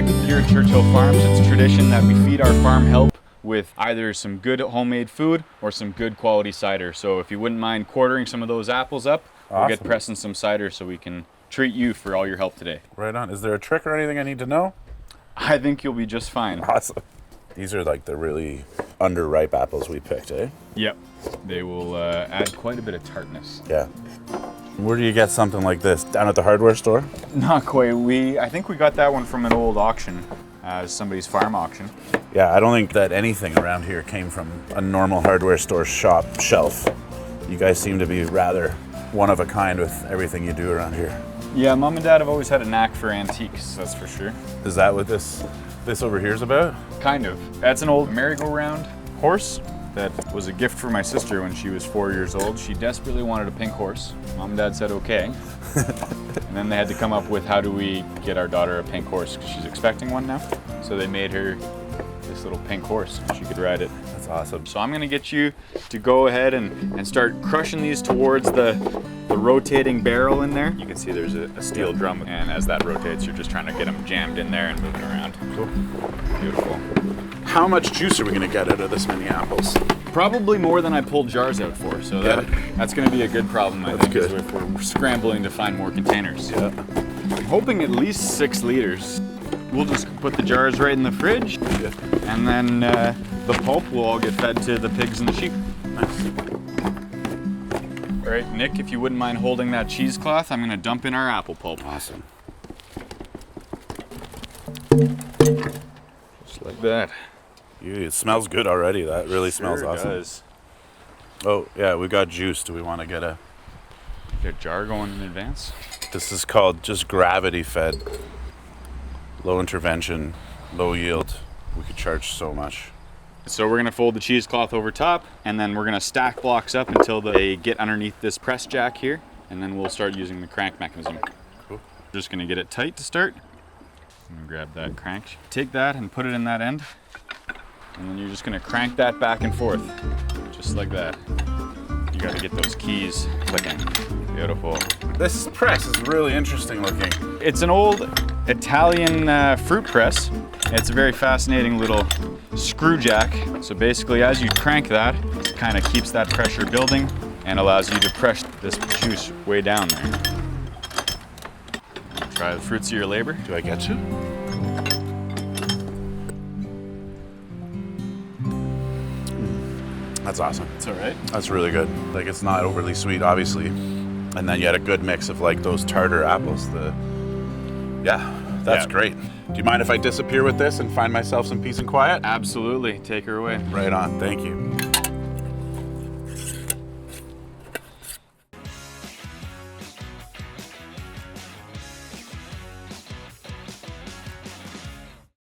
Nick. Here at Churchill Farms, it's tradition that we feed our farm help with either some good homemade food or some good quality cider. So if you wouldn't mind quartering some of those apples up, we'll get pressing some cider so we can treat you for all your help today. Right on. Is there a trick or anything I need to know? I think you'll be just fine. Awesome. These are like the really underripe apples we picked, eh? Yep. They will add quite a bit of tartness. Yeah. Where do you get something like this? Down at the hardware store? Not quite. I think we got that one from an old auction, somebody's farm auction. Yeah, I don't think that anything around here came from a normal hardware store shop shelf. You guys seem to be rather one of a kind with everything you do around here. Yeah, Mom and Dad have always had a knack for antiques, that's for sure. Is that what this over here is about? Kind of. That's an old merry-go-round horse that was a gift for my sister when she was 4 years old. She desperately wanted a pink horse. Mom and Dad said okay. And then they had to come up with how do we get our daughter a pink horse because she's expecting one now. So they made her this little pink horse and she could ride it. That's awesome. So I'm gonna get you to go ahead and start crushing these towards the rotating barrel in there. You can see there's a steel drum, and as that rotates, you're just trying to get them jammed in there and moving around. Cool. Beautiful. How much juice are we gonna get out of this many apples? Probably more than I pulled jars out for, so that's gonna be a good problem, I think, good. if we're scrambling to find more containers. Yeah. I'm hoping at least 6 liters. We'll just put the jars right in the fridge, and then the pulp will all get fed to the pigs and the sheep. Nice. All right, Nick, if you wouldn't mind holding that cheesecloth, I'm gonna dump in our apple pulp. Awesome. Just like that. It smells good already. That really smells Sure awesome. does. Oh, yeah, we got juice. Do we want to get a jar going in advance? This is called just gravity fed. Low intervention, low yield. We could charge so much. So we're gonna fold the cheesecloth over top, and then we're gonna stack blocks up until they get underneath this press jack here, and then we'll start using the crank mechanism. Cool. Just gonna get it tight to start. I'm gonna grab that crank. Take that and put it in that end, and then you're just gonna crank that back and forth, just like that. You gotta get those keys clicking. Beautiful. This press is really interesting looking. It's an old Italian fruit press. It's a very fascinating little screw jack. So basically, as you crank that, it kind of keeps that pressure building and allows you to press this juice way down there. Try the fruits of your labor. Do I get to? That's awesome. It's all right. That's really good. Like, it's not overly sweet, obviously. And then you had a good mix of like those tartar apples. That's great. Do you mind if I disappear with this and find myself some peace and quiet? Absolutely. Take her away. Right on. Thank you.